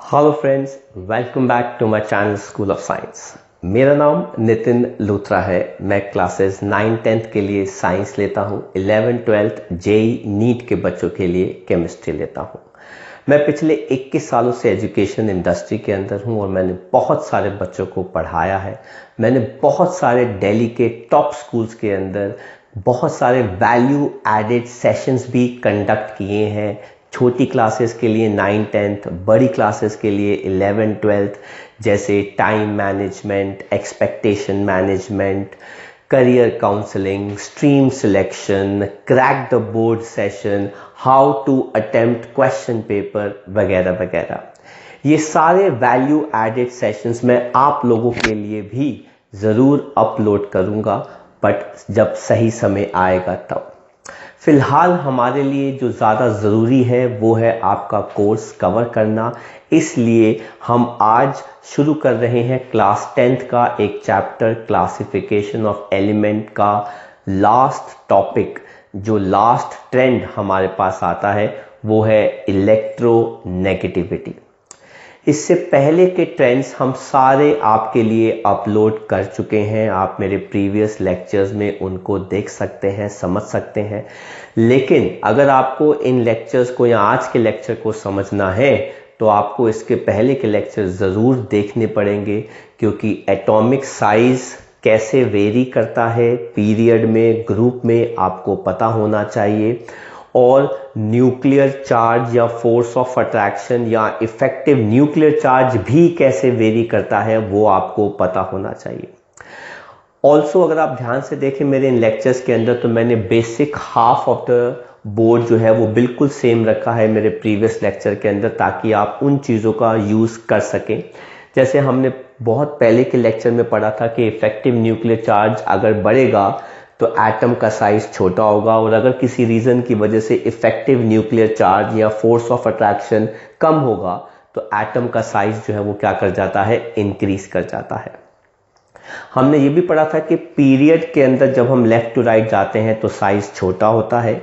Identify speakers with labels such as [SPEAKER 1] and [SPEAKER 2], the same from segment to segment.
[SPEAKER 1] Hello friends, welcome back to my channel School of Science. मेरा नाम नितिन लूथरा है। मैं क्लासेस 9 10th के लिए साइंस लेता हूँ, 11 12th जेई नीट के बच्चों के लिए केमिस्ट्री लेता हूँ। मैं पिछले 21 सालों से एजुकेशन इंडस्ट्री के अंदर हूँ और मैंने बहुत सारे बच्चों को पढ़ाया है। मैंने बहुत सारे दिल्ली के टॉप स्कूल्स के अंदर बहुत सारे वैल्यू एडेड सेशंस भी कंडक्ट किए हैं। छोटी क्लासेस के लिए 9 10th, बड़ी क्लासेस के लिए 11 12th, जैसे time management, expectation management, career counselling, stream selection, crack the board session, how to attempt question paper वगैरह वगैरह। ये सारे वैल्यू एडेड सेशंस मैं आप लोगों के लिए भी ज़रूर अपलोड करूँगा, बट जब सही समय आएगा तब। फिलहाल हमारे लिए जो ज़्यादा ज़रूरी है वो है आपका कोर्स कवर करना। इसलिए हम आज शुरू कर रहे हैं क्लास 10th का एक चैप्टर, क्लासिफिकेशन ऑफ एलिमेंट का लास्ट टॉपिक। जो लास्ट ट्रेंड हमारे पास आता है वो है इलेक्ट्रोनेगेटिविटी। इससे पहले के ट्रेंड्स हम सारे आपके लिए अपलोड कर चुके हैं। आप मेरे प्रीवियस लेक्चर्स में उनको देख सकते हैं, समझ सकते हैं। लेकिन अगर आपको इन लेक्चर्स को या आज के लेक्चर को समझना है तो आपको इसके पहले के लेक्चर ज़रूर देखने पड़ेंगे, क्योंकि एटॉमिक साइज कैसे वेरी करता है पीरियड में, ग्रुप में, आपको पता होना चाहिए। और न्यूक्लियर चार्ज या फोर्स ऑफ अट्रैक्शन या इफेक्टिव न्यूक्लियर चार्ज भी कैसे वेरी करता है वो आपको पता होना चाहिए। ऑल्सो अगर आप ध्यान से देखें मेरे इन लेक्चर्स के अंदर, तो मैंने basic half of the board जो है वो बिल्कुल सेम रखा है मेरे प्रीवियस लेक्चर के अंदर, ताकि आप उन चीज़ों का यूज़ कर सकें। जैसे हमने बहुत पहले के लेक्चर में पढ़ा था कि इफेक्टिव न्यूक्लियर चार्ज अगर बढ़ेगा तो एटम का साइज छोटा होगा, और अगर किसी रीज़न की वजह से इफेक्टिव न्यूक्लियर चार्ज या फोर्स ऑफ अट्रैक्शन कम होगा तो एटम का साइज जो है वो क्या कर जाता है, इंक्रीज कर जाता है। हमने ये भी पढ़ा था कि पीरियड के अंदर जब हम लेफ्ट टू राइट जाते हैं तो साइज छोटा होता है।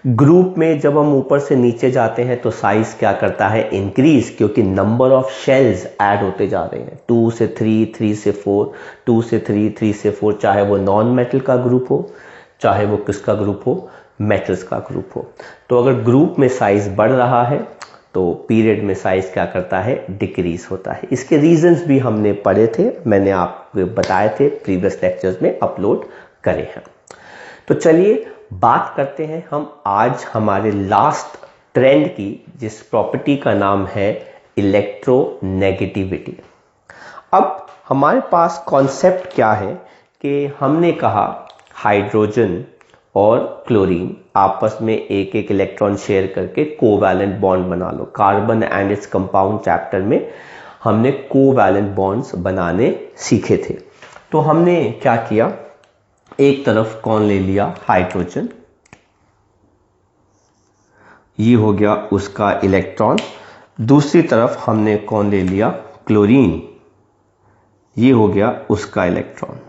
[SPEAKER 1] ग्रुप में जब हम ऊपर से नीचे जाते हैं तो साइज क्या करता है, इंक्रीज, क्योंकि नंबर ऑफ शेल्स ऐड होते जा रहे हैं। 2 से 3, 3 से 4, 2 से 3, 3 से 4, चाहे वो नॉन मेटल का ग्रुप हो, चाहे वो किसका ग्रुप हो, मेटल्स का ग्रुप हो। तो अगर ग्रुप में साइज बढ़ रहा है तो पीरियड में साइज क्या करता है, डिक्रीज होता है। इसके रीजंस भी हमने पढ़े थे, मैंने आपको बताए थे, प्रीवियस लेक्चर्स में अपलोड करे हैं। तो चलिए बात करते हैं हम आज हमारे लास्ट ट्रेंड की, जिस प्रॉपर्टी का नाम है इलेक्ट्रोनेगेटिविटी। अब हमारे पास कॉन्सेप्ट क्या है कि हमने कहा हाइड्रोजन और क्लोरीन आपस में एक एक इलेक्ट्रॉन शेयर करके कोवैलेंट बॉन्ड बना लो। Carbon and its compound chapter में हमने कोवैलेंट बॉन्ड्स बनाने सीखे थे। तो हमने क्या किया, एक तरफ कौन ले लिया, हाइड्रोजन, ये हो गया उसका इलेक्ट्रॉन। दूसरी तरफ हमने कौन ले लिया, क्लोरीन, ये हो गया उसका इलेक्ट्रॉन।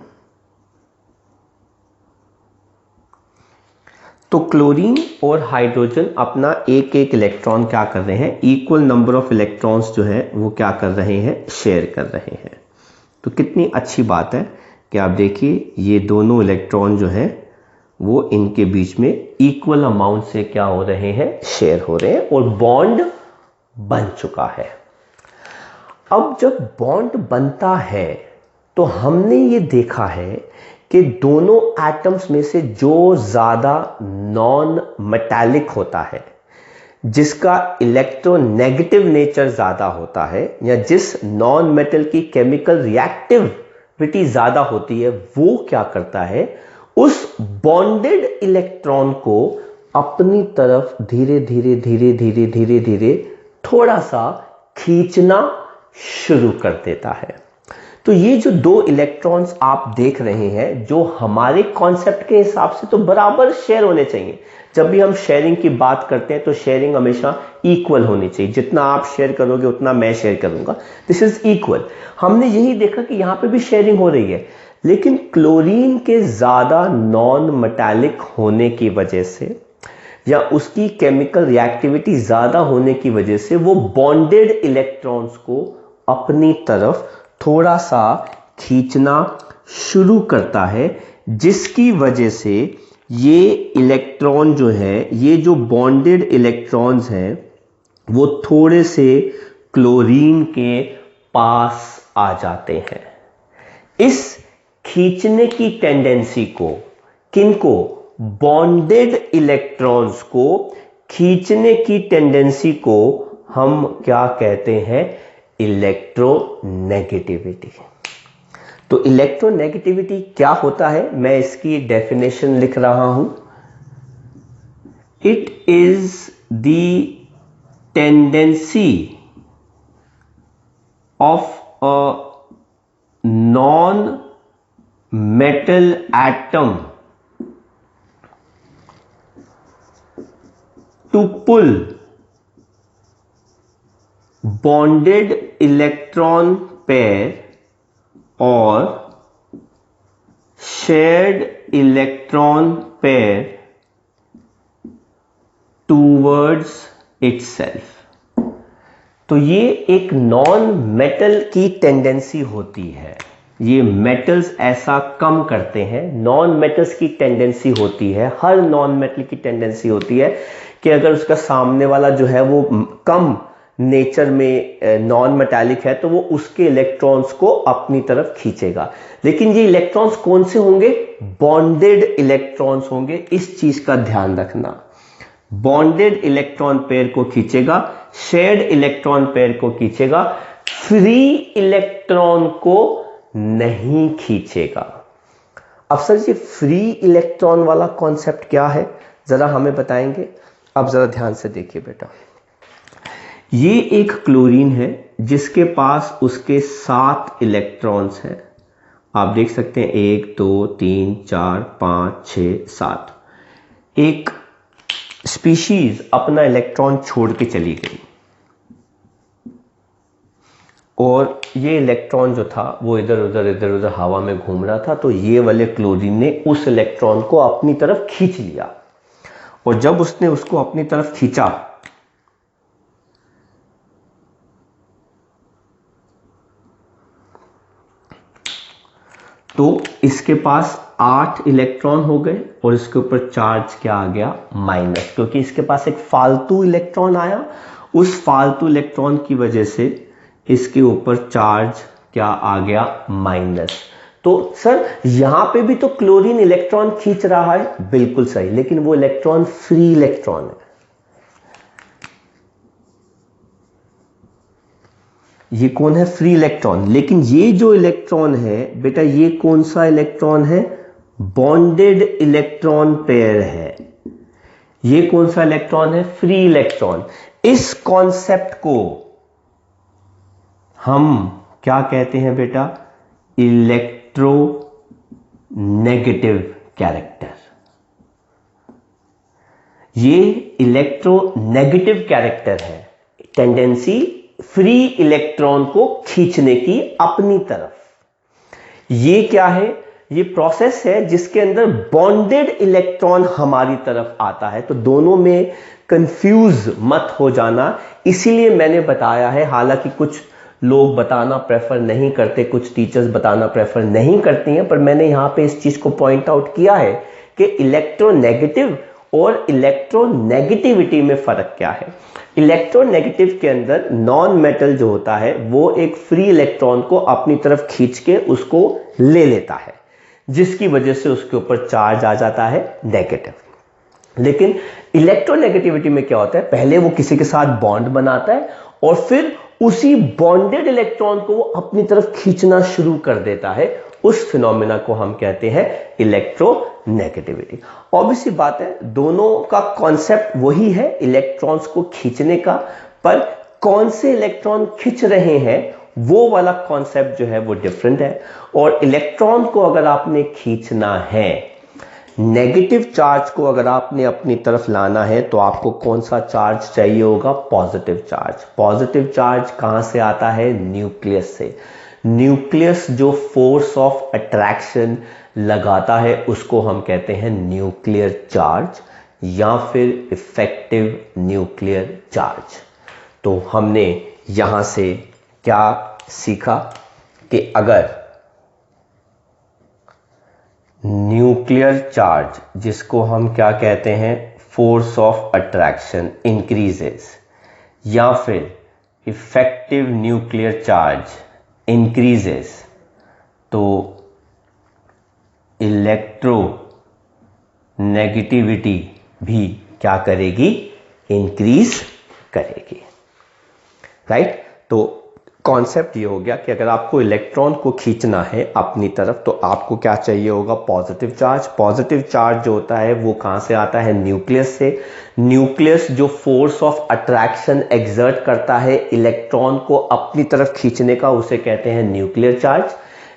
[SPEAKER 1] तो क्लोरीन और हाइड्रोजन अपना एक एक इलेक्ट्रॉन क्या कर रहे हैं, इक्वल नंबर ऑफ इलेक्ट्रॉन्स जो है वो क्या कर रहे हैं, शेयर कर रहे हैं। तो कितनी अच्छी बात है कि आप देखिए ये दोनों इलेक्ट्रॉन जो है वो इनके बीच में इक्वल अमाउंट से क्या हो रहे हैं, शेयर हो रहे हैं, और बॉन्ड बन चुका है। अब जब बॉन्ड बनता है तो हमने ये देखा है कि दोनों एटम्स में से जो ज्यादा नॉन मेटालिक होता है, जिसका इलेक्ट्रोनेगेटिव नेचर ज्यादा होता है, या जिस नॉन मेटल की केमिकल रिएक्टिविटी ज्यादा होती है, वो क्या करता है, उस बॉन्डेड इलेक्ट्रॉन को अपनी तरफ धीरे धीरे धीरे धीरे धीरे धीरे थोड़ा सा खींचना शुरू कर देता है। तो ये जो दो इलेक्ट्रॉन्स आप देख रहे हैं, जो हमारे कॉन्सेप्ट के हिसाब से तो बराबर शेयर होने चाहिए। जब भी हम शेयरिंग की बात करते हैं तो शेयरिंग हमेशा इक्वल होनी चाहिए। जितना आप शेयर करोगे उतना मैं शेयर करूंगा, दिस इज इक्वल। हमने यही देखा कि यहां पे भी शेयरिंग हो रही है, लेकिन क्लोरीन के ज्यादा नॉन मेटालिक होने की वजह से या उसकी केमिकल रिएक्टिविटी ज्यादा होने की वजह से वो बॉन्डेड इलेक्ट्रॉन्स को अपनी तरफ थोड़ा सा खींचना शुरू करता है, जिसकी वजह से ये इलेक्ट्रॉन जो है, ये जो बॉन्डेड इलेक्ट्रॉन्स हैं वो थोड़े से क्लोरीन के पास आ जाते हैं। इस खींचने की टेंडेंसी को, किनको, बॉन्डेड इलेक्ट्रॉन्स को खींचने की टेंडेंसी को हम क्या कहते हैं? इलेक्ट्रोनेगेटिविटी। तो इलेक्ट्रोनेगेटिविटी क्या होता है, मैं इसकी डेफिनेशन लिख रहा हूं। It is the tendency of a non-metal atom to pull bonded electron pair or shared electron pair towards itself। तो ये एक नॉन मेटल की टेंडेंसी होती है, ये मेटल्स ऐसा कम करते हैं। नॉन मेटल्स की टेंडेंसी होती है, हर नॉन मेटल की टेंडेंसी होती है कि अगर उसका सामने वाला जो है वो कम नेचर में नॉन मेटालिक है तो वो उसके इलेक्ट्रॉन्स को अपनी तरफ खींचेगा। लेकिन ये इलेक्ट्रॉन्स कौन से होंगे? बॉन्डेड इलेक्ट्रॉन्स होंगे। इस चीज का ध्यान रखना, बॉन्डेड इलेक्ट्रॉन पेयर को खींचेगा, शेयर्ड इलेक्ट्रॉन पेयर को खींचेगा, फ्री इलेक्ट्रॉन को नहीं खींचेगा। अब सर ये फ्री इलेक्ट्रॉन वाला कॉन्सेप्ट क्या है, जरा हमें बताएंगे? अब जरा ध्यान से देखिए बेटा, ये एक क्लोरीन है जिसके पास उसके 7 इलेक्ट्रॉन्स हैं। आप देख सकते हैं 1 2 3 4 5 6 7। एक स्पीशीज अपना इलेक्ट्रॉन छोड़ के चली गई और ये इलेक्ट्रॉन जो था वो इधर उधर हवा में घूम रहा था, तो ये वाले क्लोरीन ने उस इलेक्ट्रॉन को अपनी तरफ खींच लिया। और जब उसने उसको अपनी तरफ खींचा तो इसके पास 8 इलेक्ट्रॉन हो गए और इसके ऊपर चार्ज क्या आ गया? माइनस, क्योंकि इसके पास एक फालतू इलेक्ट्रॉन आया। उस फालतू इलेक्ट्रॉन की वजह से इसके ऊपर चार्ज क्या आ गया? माइनस। तो सर यहां पे भी तो क्लोरीन इलेक्ट्रॉन खींच रहा है, बिल्कुल सही, लेकिन वो इलेक्ट्रॉन फ्री इलेक्ट्रॉन है। ये कौन है? Free electron. लेकिन ये जो इलेक्ट्रॉन है बेटा, ये कौन सा इलेक्ट्रॉन है? बॉन्डेड इलेक्ट्रॉन पेयर है। ये कौन सा इलेक्ट्रॉन है? Free electron. इस कॉन्सेप्ट को हम क्या कहते हैं बेटा? Electronegative character. ये इलेक्ट्रोनेगेटिव कैरेक्टर है, टेंडेंसी फ्री इलेक्ट्रॉन को खींचने की अपनी तरफ। ये क्या है? ये प्रोसेस है जिसके अंदर बॉन्डेड इलेक्ट्रॉन हमारी तरफ आता है। तो दोनों में कंफ्यूज मत हो जाना, इसीलिए मैंने बताया है। हालांकि कुछ लोग बताना प्रेफर नहीं करते, कुछ टीचर्स बताना प्रेफर नहीं करती हैं, पर मैंने यहां पे इस चीज को पॉइंट आउट किया है कि इलेक्ट्रोनेगेटिव और इलेक्ट्रोनेगेटिविटी में फर्क क्या है। इलेक्ट्रोनेगेटिव के अंदर नॉन मेटल जो होता है वो एक फ्री इलेक्ट्रॉन को अपनी तरफ खींच के उसको ले लेता है, जिसकी वजह से उसके ऊपर चार्ज आ जाता है नेगेटिव। लेकिन इलेक्ट्रोनेगेटिविटी में क्या होता है? पहले वो किसी के साथ बॉन्ड बनाता है और फिर उसी बॉन्डेड इलेक्ट्रॉन को वो अपनी तरफ खींचना शुरू कर देता है। उस फिनोमेना को हम कहते हैं इलेक्ट्रोनेगेटिविटी। ऑब्वियसली बात है, दोनों का कॉन्सेप्ट वही है, इलेक्ट्रॉन्स को खींचने का, पर कौन से इलेक्ट्रॉन खींच रहे हैं वो वाला कॉन्सेप्ट जो है वो डिफरेंट है। और इलेक्ट्रॉन को अगर आपने खींचना है, नेगेटिव चार्ज को अगर आपने अपनी तरफ लाना है, तो आपको कौन सा चार्ज चाहिए होगा? Positive charge. पॉजिटिव चार्ज कहां से आता है? न्यूक्लियस से। न्यूक्लियस जो फोर्स ऑफ अट्रैक्शन लगाता है उसको हम कहते हैं न्यूक्लियर चार्ज। या फिर इफेक्टिव न्यूक्लियर चार्ज। तो हमने यहां से क्या सीखा कि अगर न्यूक्लियर चार्ज, जिसको हम क्या कहते हैं, फोर्स ऑफ अट्रैक्शन इंक्रीजेस, या फिर इफेक्टिव न्यूक्लियर चार्ज इंक्रीजेस, तो इलेक्ट्रो नेगेटिविटी भी क्या करेगी, इंक्रीज करेगी। राइट। तो कॉन्सेप्ट ये हो गया कि अगर आपको इलेक्ट्रॉन को खींचना है अपनी तरफ तो आपको क्या चाहिए होगा, पॉजिटिव चार्ज। पॉजिटिव चार्ज जो होता है वो कहां से आता है, न्यूक्लियस से। न्यूक्लियस जो फोर्स ऑफ अट्रैक्शन एक्सर्ट करता है इलेक्ट्रॉन को अपनी तरफ खींचने का, उसे कहते हैं न्यूक्लियर चार्ज,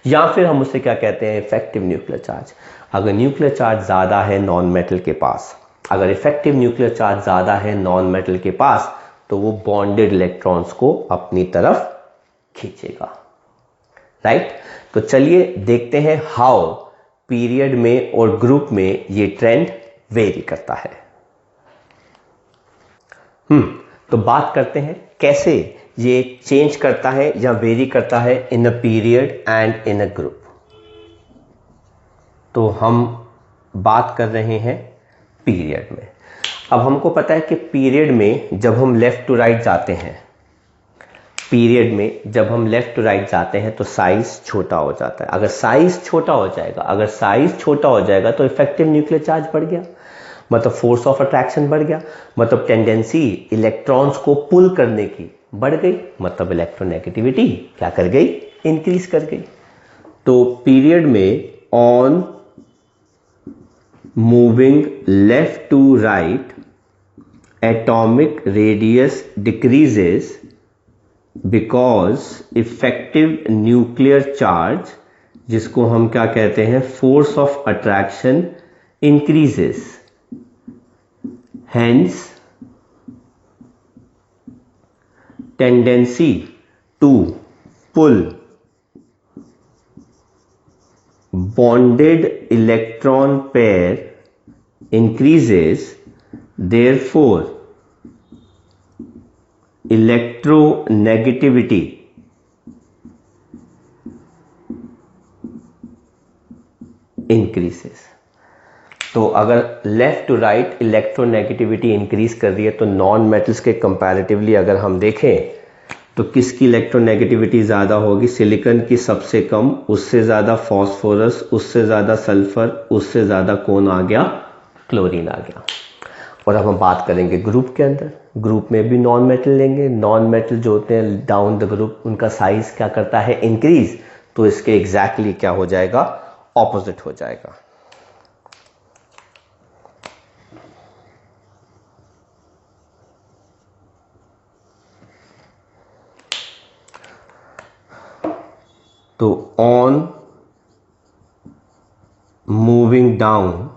[SPEAKER 1] या फिर हम उसे क्या कहते हैं, इफेक्टिव न्यूक्लियर चार्ज। अगर न्यूक्लियर चार्ज ज्यादा है नॉन मेटल के पास, अगर इफेक्टिव न्यूक्लियर चार्ज ज्यादा है नॉन मेटल के पास, तो वो बॉन्डेड इलेक्ट्रॉन्स को अपनी तरफ खींचेगा। राइट। तो चलिए देखते हैं हाउ पीरियड में और ग्रुप में ये ट्रेंड वेरी करता है। तो बात करते हैं कैसे ये चेंज करता है या वेरी करता है in a period and in a group. तो हम बात कर रहे हैं पीरियड में। अब हमको पता है कि पीरियड में जब हम लेफ्ट टू राइट जाते हैं, पीरियड में जब हम लेफ्ट टू राइट जाते हैं तो साइज छोटा हो जाता है। अगर साइज छोटा हो जाएगा, अगर साइज छोटा हो जाएगा तो इफेक्टिव न्यूक्लियर चार्ज बढ़ गया, मतलब फोर्स ऑफ अट्रैक्शन बढ़ गया, मतलब टेंडेंसी इलेक्ट्रॉन्स को पुल करने की बढ़ गई, मतलब इलेक्ट्रोनेगेटिविटी क्या कर गई, इंक्रीज कर गई। तो पीरियड में on moving left to right atomic radius decreases because effective nuclear charge, जिसको हम क्या कहते हैं, force of attraction increases, hence tendency to pull bonded electron pair increases, therefore electronegativity increases। तो अगर left to right electronegativity increase कर रही है तो नॉन मेटल्स के कंपैरेटिवली अगर हम देखें तो किसकी इलेक्ट्रोनेगेटिविटी ज़्यादा होगी, सिलिकॉन की सबसे कम, उससे ज़्यादा फॉस्फोरस, उससे ज़्यादा सल्फर, उससे ज़्यादा कौन आ गया, क्लोरीन आ गया। और अब हम बात करेंगे ग्रुप के अंदर। ग्रुप में भी नॉन मेटल लेंगे। नॉन मेटल जो होते हैं डाउन द ग्रुप, उनका साइज क्या करता है, इंक्रीज। तो इसके एग्जैक्टली क्या हो जाएगा, ऑपोजिट हो जाएगा। तो on moving down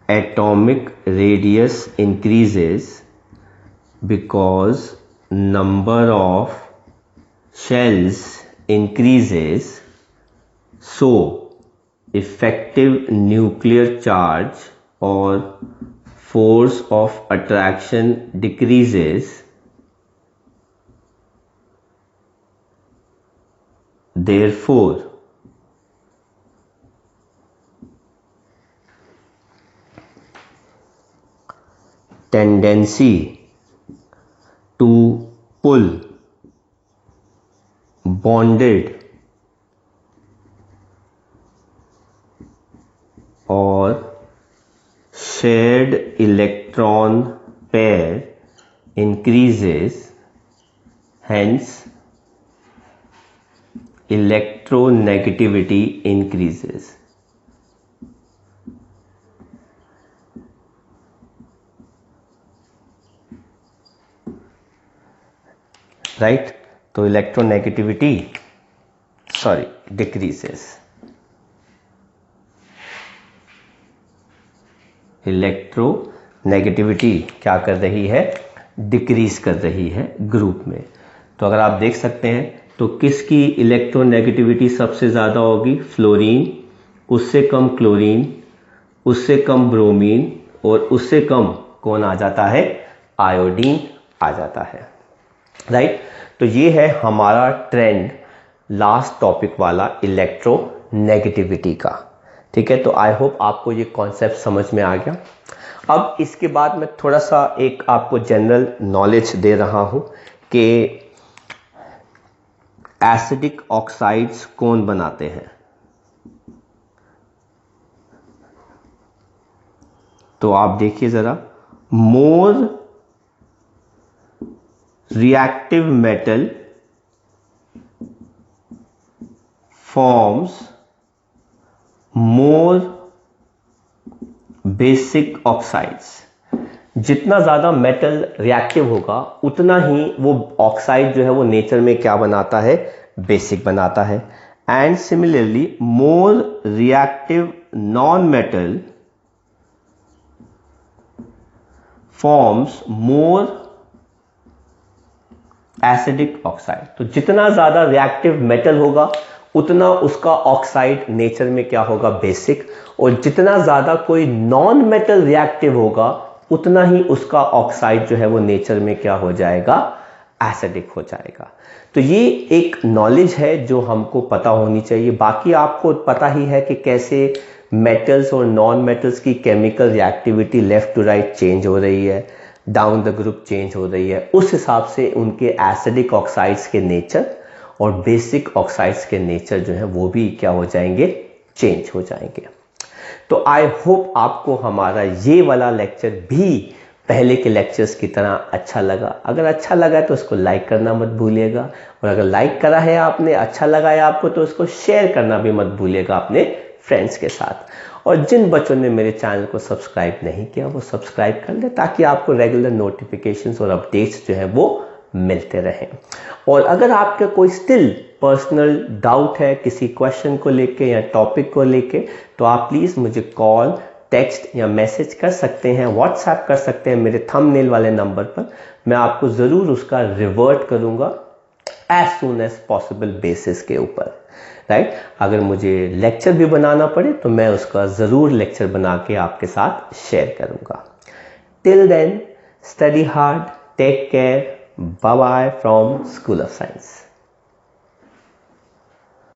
[SPEAKER 1] atomic radius increases because number of shells increases, so effective nuclear charge or force of attraction decreases, therefore tendency to pull bonded or shared electron pair increases, hence electronegativity increases। Right. तो electronegativity decreases, electronegativity क्या कर रही है, decrease कर रही है group में। तो अगर आप देख सकते हैं तो किसकी इलेक्ट्रोनेगेटिविटी सबसे ज़्यादा होगी, फ्लोरीन, उससे कम क्लोरीन, उससे कम ब्रोमीन और उससे कम कौन आ जाता है, आयोडीन आ जाता है, राइट। तो ये है हमारा ट्रेंड लास्ट टॉपिक वाला इलेक्ट्रोनेगेटिविटी का, ठीक है। तो आई होप आपको ये कॉन्सेप्ट समझ में आ गया। अब इसके बाद मैं थोड़ा सा एक आपको जनरल नॉलेज दे रहा हूं कि एसिडिक ऑक्साइड्स कौन बनाते हैं। तो आप देखिए जरा, मोर रिएक्टिव मेटल फॉर्म्स मोर बेसिक ऑक्साइड्स। जितना ज़्यादा मेटल रिएक्टिव होगा उतना ही वो ऑक्साइड जो है वो नेचर में क्या बनाता है, बेसिक बनाता है। And similarly more reactive non metal forms more acidic oxide. तो जितना ज़्यादा रिएक्टिव मेटल होगा उतना उसका ऑक्साइड नेचर में क्या होगा, बेसिक। और जितना ज़्यादा कोई नॉन मेटल रिएक्टिव होगा उतना ही उसका ऑक्साइड जो है वो नेचर में क्या हो जाएगा, एसिडिक हो जाएगा। तो ये एक नॉलेज है जो हमको पता होनी चाहिए। बाकी आपको पता ही है कि कैसे मेटल्स और नॉन मेटल्स की chemical reactivity left to right change हो रही है, डाउन द ग्रुप चेंज हो रही है। उस हिसाब से उनके एसिडिक ऑक्साइड्स के नेचर और बेसिक ऑक्साइड्स के नेचर जो है वो भी क्या हो जाएंगे, चेंज हो जाएंगे। तो आई होप आपको हमारा ये वाला लेक्चर भी पहले के लेक्चर्स की तरह अच्छा लगा। अगर अच्छा लगा तो उसको लाइक करना मत भूलिएगा, और अगर लाइक करा है आपने, अच्छा लगा है आपको, तो उसको शेयर करना भी मत भूलिएगा अपने फ्रेंड्स के साथ। और जिन बच्चों ने मेरे चैनल को सब्सक्राइब नहीं किया वो सब्सक्राइब कर ले, ताकि आपको रेगुलर नोटिफिकेशंस और अपडेट्स जो है वो मिलते रहें। और अगर आपका कोई स्टिल पर्सनल डाउट है किसी क्वेश्चन को लेके या टॉपिक को लेके, तो आप प्लीज़ मुझे कॉल, टेक्स्ट या मैसेज कर सकते हैं, व्हाट्सएप कर सकते हैं मेरे थंबनेल वाले नंबर पर। मैं आपको ज़रूर उसका रिवर्ट करूँगा as soon as possible basis के ऊपर, राइट। अगर मुझे लेक्चर भी बनाना पड़े तो मैं उसका ज़रूर लेक्चर बना के आपके साथ शेयर करूँगा। Till then, study hard, take care, bye bye from school of science.